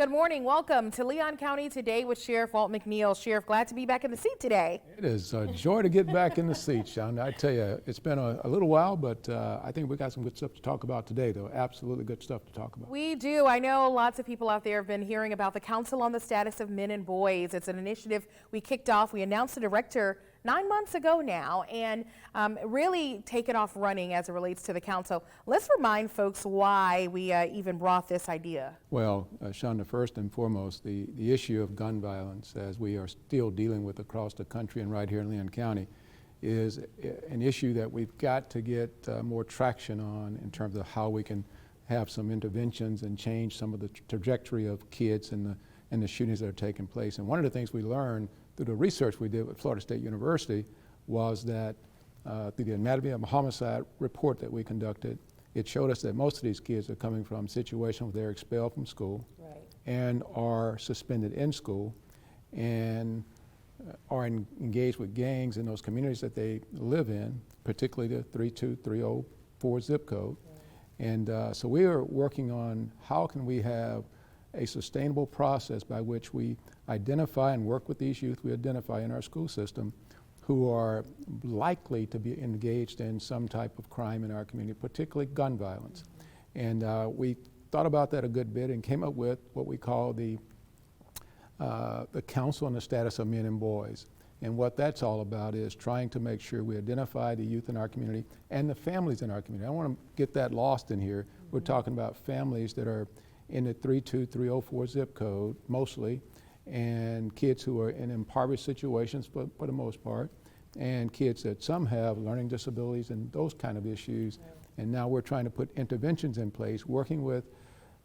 Good morning. Welcome to Leon County Today with Sheriff Walt McNeil. Sheriff, glad to be back in the seat today. It is a joy to get back in the seat, Sean. I tell you, it's been a little while, but I think we got some good stuff to talk about today, though. Absolutely good stuff to talk about. We do. I know lots of people out there have been hearing about the Council on the Status of Men and Boys. It's an initiative we kicked off. We announced the director 9 months ago now, and really taken off running as it relates to the council. Let's remind folks why we even brought this idea. Well, Shonda, first and foremost, the issue of gun violence, as we are still dealing with across the country and right here in Leon County, is an issue that we've got to get more traction on in terms of how we can have some interventions and change some of the trajectory of kids and the shootings that are taking place. And one of the things we learned through the research we did with Florida State University was that through the anatomy of a homicide report that we conducted, it showed us that most of these kids are coming from situations where they're expelled from school and are suspended in school and are engaged with gangs in those communities that they live in, particularly the 32304 zip code. And so we are working on how can we have a sustainable process by which we identify and work with these youth we identify in our school system who are likely to be engaged in some type of crime in our community, particularly gun violence. And we thought about that a good bit and came up with what we call the Council on the Status of Men and Boys. And what that's all about is trying to make sure we identify the youth in our community and the families in our community. I don't want to get that lost in here. We're talking about families that are in the 32304 zip code mostly, and kids who are in impoverished situations for the most part, and kids that some have learning disabilities and those kind of issues. And now we're trying to put interventions in place, working with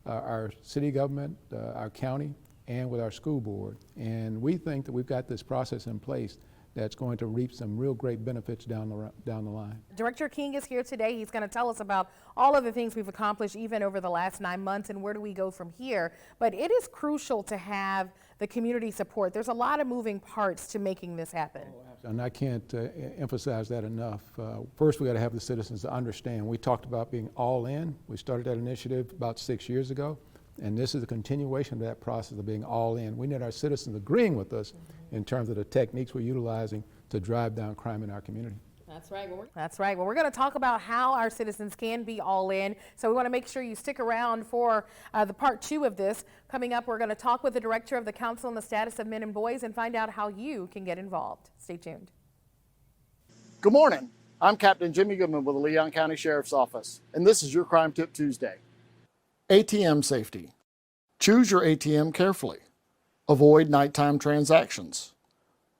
our city government, our county, and with our school board. And we think that we've got this process in place that's going to reap some real great benefits down the line. Director King is here today. He's going to tell us about all of the things we've accomplished even over the last 9 months and where do we go from here. But it is crucial to have the community support. There's a lot of moving parts to making this happen. And I can't emphasize that enough. First, we got to have the citizens to understand. We talked about being all in. We started that initiative about 6 years ago. And this is a continuation of that process of being all in. We need our citizens agreeing with us in terms of the techniques we're utilizing to drive down crime in our community. That's right. That's right. Well, we're going to talk about how our citizens can be all in. So we want to make sure you stick around for the part 2 of this. Coming up, we're going to talk with the director of the Council on the Status of Men and Boys and find out how you can get involved. Stay tuned. Good morning. I'm Captain Jimmy Goodman with the Leon County Sheriff's Office, and this is your Crime Tip Tuesday. ATM safety. Choose your ATM carefully. Avoid nighttime transactions.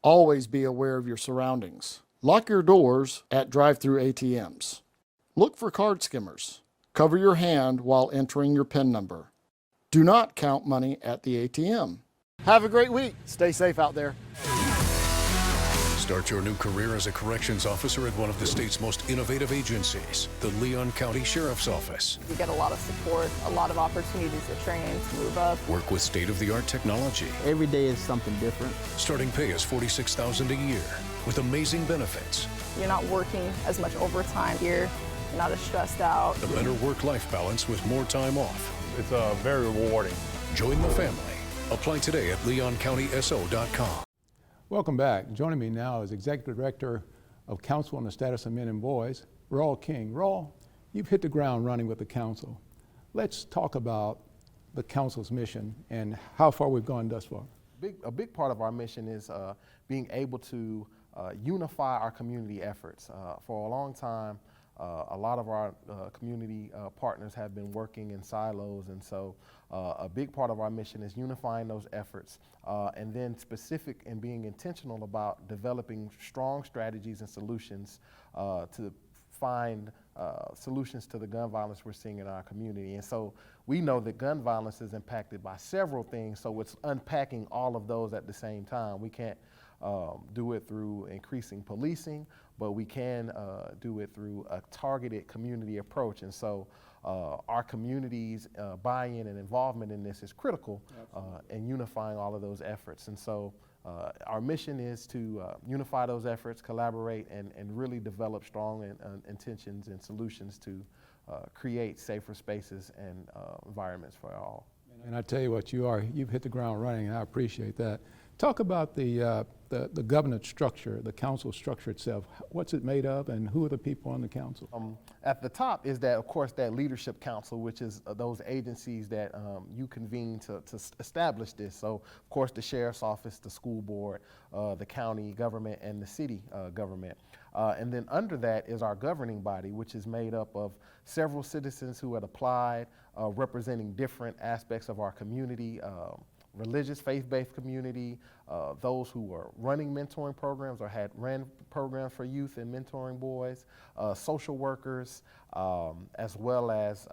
Always be aware of your surroundings. Lock your doors at drive-through ATMs. Look for card skimmers. Cover your hand while entering your PIN number. Do not count money at the ATM. Have a great week. Stay safe out there. Start your new career as a corrections officer at one of the state's most innovative agencies, the Leon County Sheriff's Office. You get a lot of support, a lot of opportunities to train, to move up. Work with state-of-the-art technology. Every day is something different. Starting pay is $46,000 a year with amazing benefits. You're not working as much overtime here. You're not as stressed out. A better work-life balance with more time off. It's very rewarding. Join the family. Apply today at leoncountysO.com. Welcome back. Joining me now is Executive Director of Council on the Status of Men and Boys, Royle King. Royle, you've hit the ground running with the council. Let's talk about the council's mission and how far we've gone thus far. A big part of our mission is being able to unify our community efforts. For a long time, a lot of our community partners have been working in silos, and so a big part of our mission is unifying those efforts and then specific and being intentional about developing strong strategies and solutions to find solutions to the gun violence we're seeing in our community. And so we know that gun violence is impacted by several things, so it's unpacking all of those at the same time. We can't do it through increasing policing, but we can do it through a targeted community approach. And so our community's buy-in and involvement in this is critical in unifying all of those efforts. And so our mission is to unify those efforts, collaborate, and really develop strong intentions and solutions to create safer spaces and environments for all. And I tell you what, you've hit the ground running, and I appreciate that. Talk about the governance structure, the council structure itself. What's it made of, and who are the people on the council? At the top is that, of course, that leadership council, which is those agencies that you convene to establish this. So, of course, the sheriff's office, the school board, the county government, and the city government. And then under that is our governing body, which is made up of several citizens who had applied, representing different aspects of our community, religious, faith-based community, those who were running mentoring programs or had ran programs for youth and mentoring boys, social workers, as well as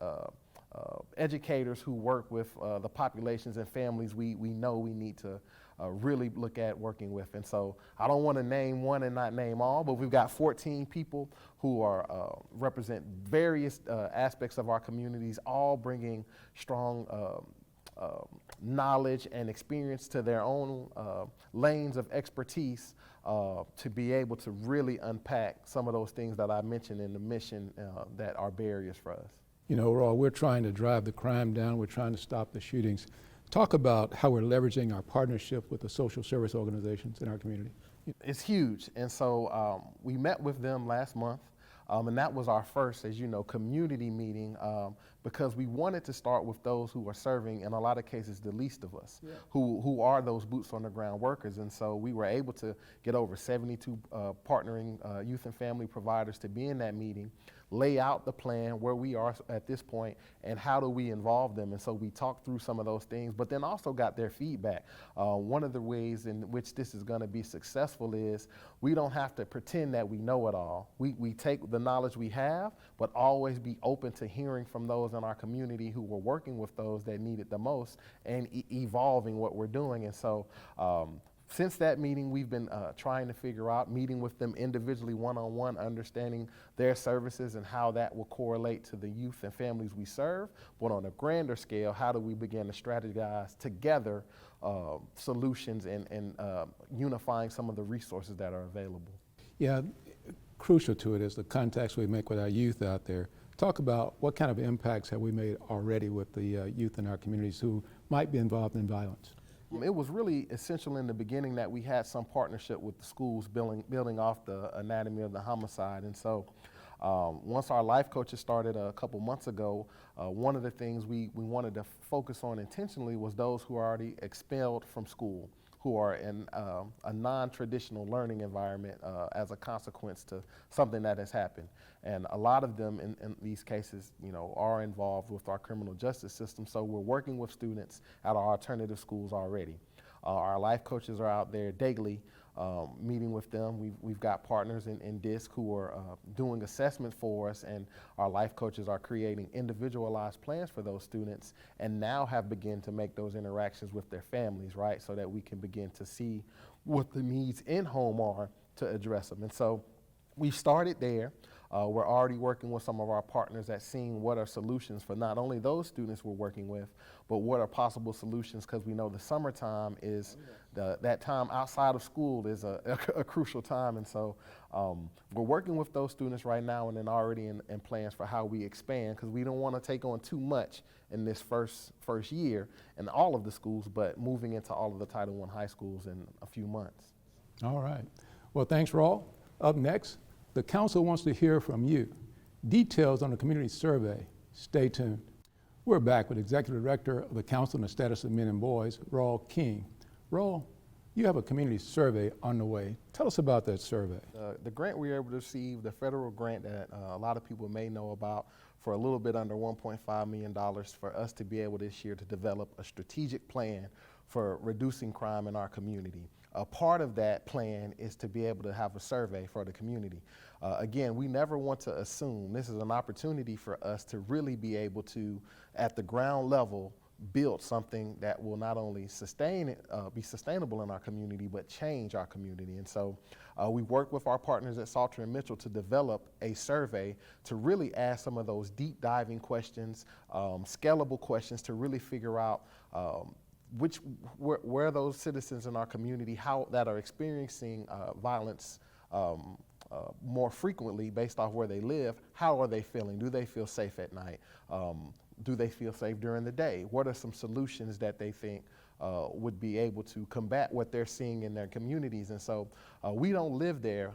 educators who work with the populations and families we know we need to really look at working with. And so I don't want to name one and not name all, but we've got 14 people who are represent various aspects of our communities, all bringing strong knowledge and experience to their own lanes of expertise to be able to really unpack some of those things that I mentioned in the mission that are barriers for us. You know, Royle, we're trying to drive the crime down. We're trying to stop the shootings. Talk about how we're leveraging our partnership with the social service organizations in our community. It's huge. And so we met with them last month. And that was our first, as you know, community meeting because we wanted to start with those who are serving, in a lot of cases, the least of us, who are those boots on the ground workers. And so we were able to get over 72 partnering youth and family providers to be in that meeting, lay out the plan, where we are at this point, and how do we involve them. And so we talked through some of those things, but then also got their feedback. One of the ways in which this is going to be successful is we don't have to pretend that we know it all. We take the knowledge we have, but always be open to hearing from those in our community who were working with those that need it the most and evolving what we're doing. And so since that meeting, we've been trying to figure out, meeting with them individually, one-on-one, understanding their services and how that will correlate to the youth and families we serve. But on a grander scale, how do we begin to strategize together solutions and unifying some of the resources that are available? Yeah, crucial to it is the contacts we make with our youth out there. Talk about what kind of impacts have we made already with the youth in our communities who might be involved in violence? It was really essential in the beginning that we had some partnership with the schools building off the anatomy of the homicide. And so once our life coaches started a couple months ago, one of the things we wanted to focus on intentionally was those who are already expelled from school, who are in a non-traditional learning environment as a consequence to something that has happened. And a lot of them in these cases, you know, are involved with our criminal justice system. So we're working with students at our alternative schools already. Our life coaches are out there daily meeting with them. We've got partners in DISC who are doing assessment for us, and our life coaches are creating individualized plans for those students and now have begun to make those interactions with their families, right, so that we can begin to see what the needs in home are to address them. And so we've started there. We're already working with some of our partners at seeing what are solutions for not only those students we're working with, but what are possible solutions, because we know the summertime is that time outside of school is a crucial time. And so we're working with those students right now and then already in plans for how we expand, because we don't want to take on too much in this first year in all of the schools, but moving into all of the Title I high schools in a few months. All right. Well, thanks, Royle. Up next, the council wants to hear from you. Details on the community survey. Stay tuned. We're back with Executive Director of the Council on the Status of Men and Boys, Royle King. Royle, you have a community survey on the way. Tell us about that survey. The grant we were able to receive, the federal grant that a lot of people may know about, for a little bit under $1.5 million for us to be able this year to develop a strategic plan for reducing crime in our community. A part of that plan is to be able to have a survey for the community. Again, we never want to assume. This is an opportunity for us to really be able to, at the ground level, build something that will not only be sustainable in our community, but change our community. And so we work with our partners at Salter and Mitchell to develop a survey to really ask some of those deep diving questions, scalable questions, to really figure out where those citizens in our community that are experiencing violence more frequently based off where they live, how are they feeling? Do they feel safe at night? do they feel safe during the day? What are some solutions that they think would be able to combat what they're seeing in their communities? And so we don't live there,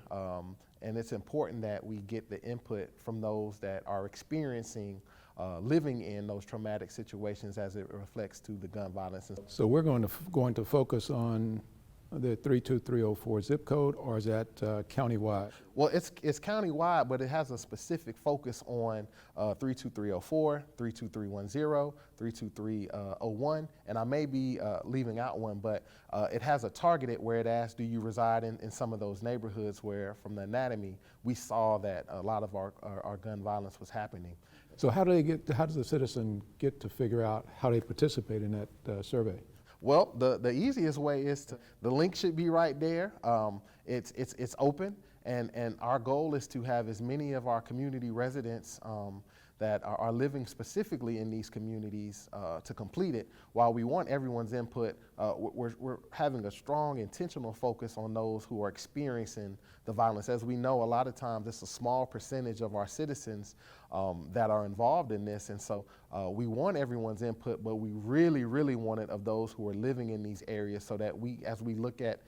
and it's important that we get the input from those that are experiencing living in those traumatic situations as it reflects to the gun violence. So we're going to focus on the 32304 zip code, or is that countywide? Well, it's countywide, but it has a specific focus on 32304, 32310, 32301, and I may be leaving out one, but it has a targeted where it asks, do you reside in some of those neighborhoods where, from the anatomy, we saw that a lot of our gun violence was happening. So how does the citizen get to figure out how they participate in that survey? Well, the easiest way is the link should be right there. It's open, and our goal is to have as many of our community residents that are living specifically in these communities to complete it. While we want everyone's input, we're having a strong intentional focus on those who are experiencing the violence. As we know, a lot of times it's a small percentage of our citizens that are involved in this, and so we want everyone's input, but we really, really want it of those who are living in these areas, so that as we look at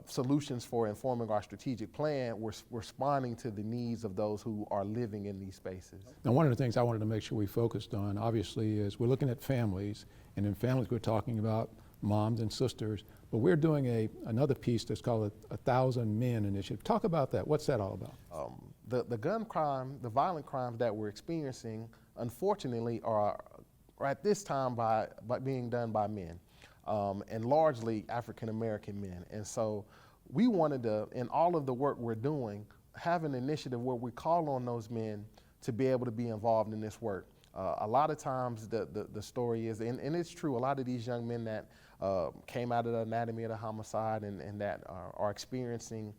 solutions for informing our strategic plan, we're responding to the needs of those who are living in these spaces. Now, one of the things I wanted to make sure we focused on, obviously, is we're looking at families, and in families we're talking about moms and sisters, but we're doing another piece that's called a 1,000 Men initiative. Talk about that. What's that all about? The gun crime, the violent crimes that we're experiencing, unfortunately, are at this time by being done by men. And largely African American men. And so we wanted to, in all of the work we're doing, have an initiative where we call on those men to be able to be involved in this work. A lot of times the story is, and it's true, a lot of these young men that came out of the anatomy of the homicide and that are experiencing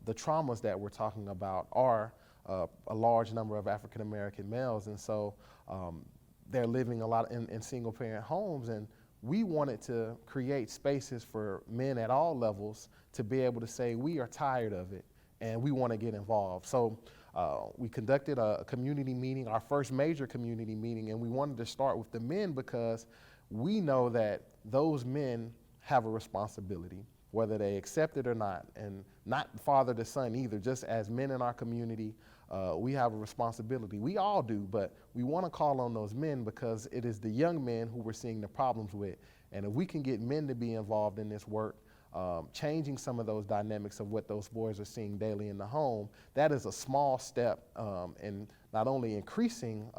the traumas that we're talking about are a large number of African American males. And so they're living a lot in single parent homes, and we wanted to create spaces for men at all levels to be able to say, we are tired of it and we want to get involved. So we conducted a community meeting, our first major community meeting, and we wanted to start with the men because we know that those men have a responsibility, whether they accept it or not, and not father to son either. Just as men in our community, we have a responsibility. We all do, but we want to call on those men because it is the young men who we're seeing the problems with. And if we can get men to be involved in this work, changing some of those dynamics of what those boys are seeing daily in the home, that is a small step in not only increasing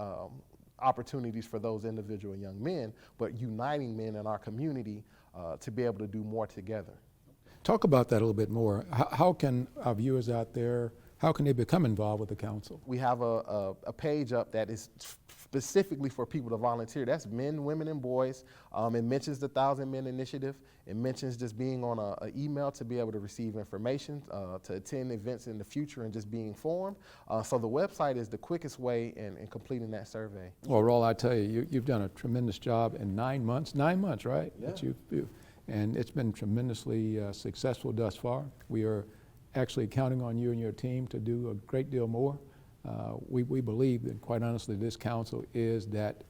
opportunities for those individual young men, but uniting men in our community to be able to do more together. Talk about that a little bit more. How can our viewers out there, how can they become involved with the council? We have a page up that is specifically for people to volunteer. That's men, women, and boys. It mentions the 1,000 Men initiative. It mentions just being on an email to be able to receive information, to attend events in the future and just being informed. So the website is the quickest way in completing that survey. Well, Royle, I tell you, you've done a tremendous job in 9 months. 9 months, right? Yeah. And it's been tremendously successful thus far. We are actually counting on you and your team to do a great deal more. We believe that, quite honestly, this council is that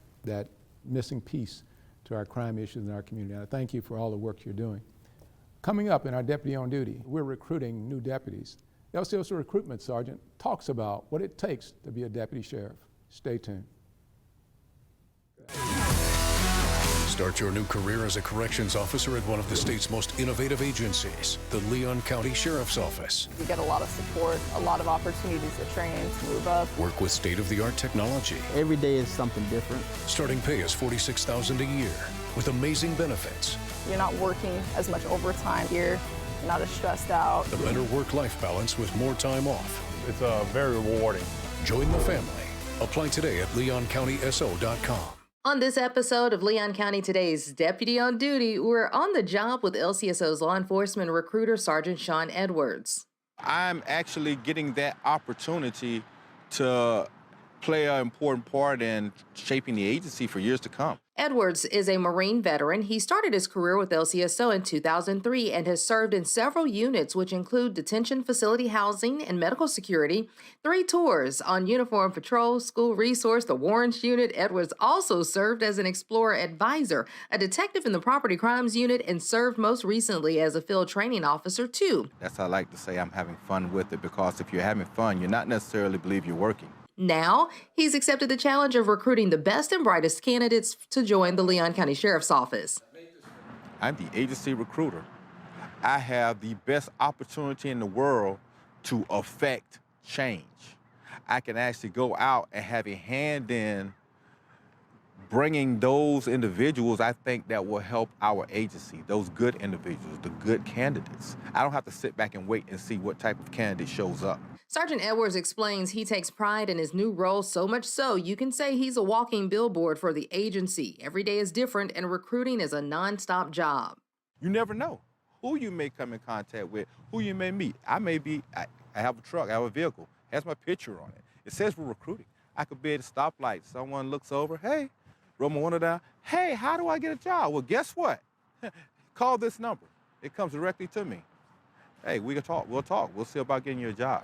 missing piece to our crime issues in our community. And I thank you for all the work you're doing. Coming up in our Deputy on Duty, we're recruiting new deputies. The LCO's recruitment sergeant talks about what it takes to be a deputy sheriff. Stay tuned. Start your new career as a corrections officer at one of the state's most innovative agencies, the Leon County Sheriff's Office. You get a lot of support, a lot of opportunities to train, to move up. Work with state-of-the-art technology. Every day is something different. Starting pay is $46,000 a year with amazing benefits. You're not working as much overtime here. You're not as stressed out. A better work-life balance with more time off. It's very rewarding. Join the family. Apply today at leoncountyso.com. On this episode of Leon County Today's Deputy on Duty, we're on the job with LCSO's law enforcement recruiter, Sergeant Sean Edwards. I'm actually getting that opportunity to play an important part in shaping the agency for years to come. Edwards is a Marine veteran. He started his career with LCSO in 2003 and has served in several units, which include detention facility housing and medical security, 3 tours on uniform patrol, school resource, the warrants unit. Edwards also served as an explorer advisor, a detective in the property crimes unit, and served most recently as a field training officer, too. That's how I like to say I'm having fun with it, because if you're having fun, you're not necessarily believe you're working. Now, he's accepted the challenge of recruiting the best and brightest candidates to join the Leon County Sheriff's Office. I'm the agency recruiter. I have the best opportunity in the world to affect change. I can actually go out and have a hand in bringing those individuals I think that will help our agency, those good individuals, the good candidates. I don't have to sit back and wait and see what type of candidate shows up. Sergeant Edwards explains he takes pride in his new role, so much so you can say he's a walking billboard for the agency. Every day is different, and recruiting is a nonstop job. You never know who you may come in contact with, who you may meet. I have a truck, I have a vehicle, has my picture on it. It says we're recruiting. I could be at a stoplight, someone looks over, hey, roll my window down, hey, how do I get a job? Well, guess what? Call this number. It comes directly to me. Hey, we can talk, we'll see about getting you a job.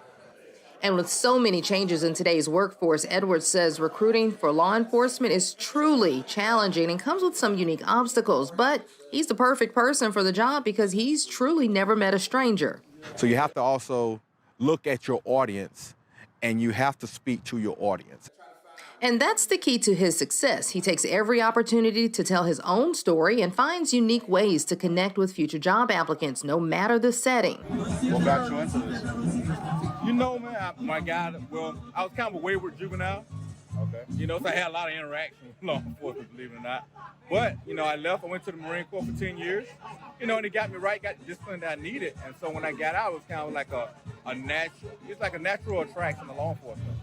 And with so many changes in today's workforce, Edwards says recruiting for law enforcement is truly challenging and comes with some unique obstacles. But he's the perfect person for the job because he's truly never met a stranger. So you have to also look at your audience, and you have to speak to your audience. And that's the key to his success. He takes every opportunity to tell his own story and finds unique ways to connect with future job applicants, no matter the setting. What got you into this? You know, man, I was kind of a wayward juvenile. Okay. You know, so I had a lot of interaction with law enforcement, believe it or not. But, I left. I went to the Marine Corps for 10 years. And it got me right, got the discipline that I needed. And so when I got out, it was kind of like a natural attraction to law enforcement.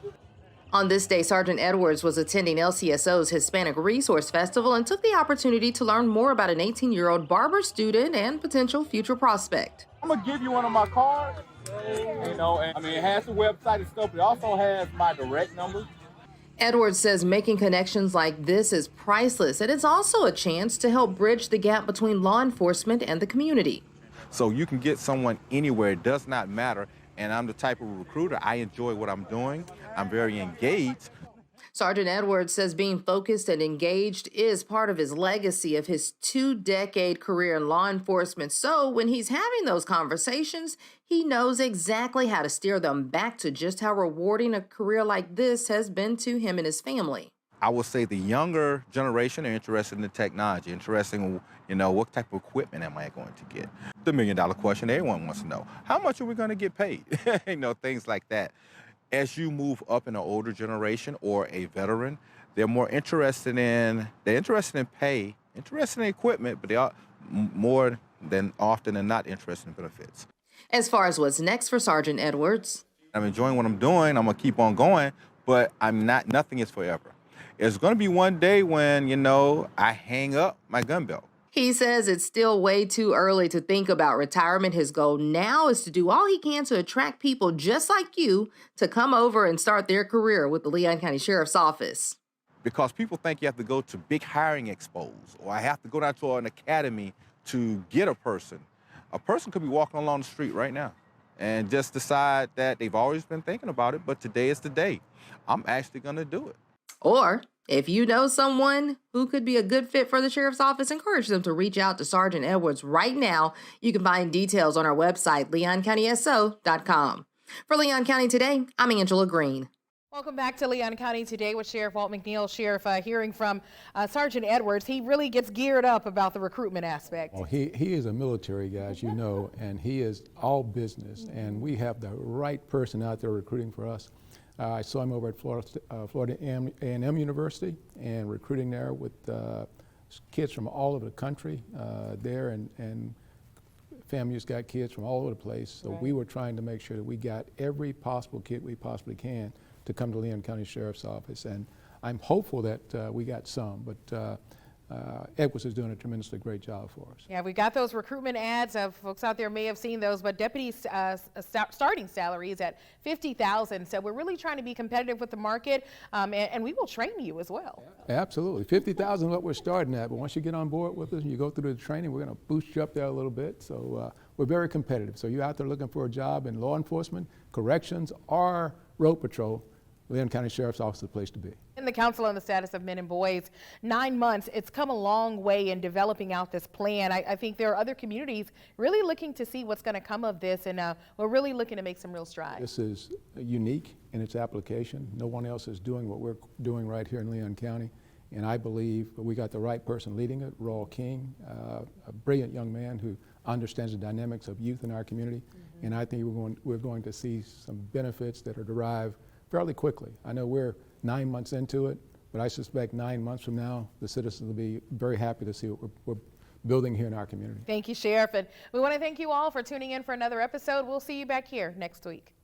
On this day, Sergeant Edwards was attending LCSO's Hispanic Resource Festival and took the opportunity to learn more about an 18-year-old barber student and potential future prospect. I'm going to give you one of my cards. It has the website and stuff, but it also has my direct number. Edwards says making connections like this is priceless, and it's also a chance to help bridge the gap between law enforcement and the community. So you can get someone anywhere, it does not matter. And I'm the type of recruiter, I enjoy what I'm doing. I'm very engaged. Sergeant Edwards says being focused and engaged is part of his legacy of his 2-decade career in law enforcement. So when he's having those conversations, he knows exactly how to steer them back to just how rewarding a career like this has been to him and his family. I would say the younger generation are interested in the technology, interested in, what type of equipment am I going to get? The $1 million question everyone wants to know. How much are we going to get paid? Things like that. As you move up in an older generation or a veteran, they're more interested in pay, interested in equipment, but they are more than often than not interested in benefits. As far as what's next for Sergeant Edwards, I'm enjoying what I'm doing. I'm going to keep on going, but nothing is forever. There's going to be one day when, I hang up my gun belt. he says it's still way too early to think about retirement. His goal now is to do all he can to attract people just like you to come over and start their career with the Leon County Sheriff's Office. Because people think you have to go to big hiring expos, or I have to go down to an academy to get a person. A person could be walking along the street right now and just decide that they've always been thinking about it, but today is the day. I'm actually going to do it. Or if you know someone who could be a good fit for the Sheriff's Office, encourage them to reach out to Sergeant Edwards right now. You can find details on our website, leoncountyso.com. For Leon County Today, I'm Angela Green. Welcome back to Leon County Today with Sheriff Walt McNeil. Sheriff, hearing from Sergeant Edwards, he really gets geared up about the recruitment aspect. Well, he is a military guy, as you know, and he is all business, and we have the right person out there recruiting for us. I saw him over at Florida A&M University and recruiting there with kids from all over the country there, and families got kids from all over the place. So we were trying to make sure that we got every possible kid we possibly can to come to Leon County Sheriff's Office, and I'm hopeful that we got some, but Edwards is doing a tremendously great job for us. Yeah, we got those recruitment ads. Folks out there may have seen those, but deputies' starting salaries at $50,000. So we're really trying to be competitive with the market, and we will train you as well. Absolutely. $50,000 is what we're starting at, but once you get on board with us and you go through the training, we're going to boost you up there a little bit. So we're very competitive. So you're out there looking for a job in law enforcement, corrections, or road patrol, Leon County Sheriff's Office is the place to be. In the Council on the Status of Men and Boys, 9 months, it's come a long way in developing out this plan. I think there are other communities really looking to see what's going to come of this, and we're really looking to make some real strides. This is unique in its application. No one else is doing what we're doing right here in Leon County, and I believe we got the right person leading it, Royle King, a brilliant young man who understands the dynamics of youth in our community, and I think we're going to see some benefits that are derived fairly quickly. I know we're 9 months into it, but I suspect 9 months from now, the citizens will be very happy to see what we're building here in our community. Thank you, Sheriff. And we want to thank you all for tuning in for another episode. We'll see you back here next week.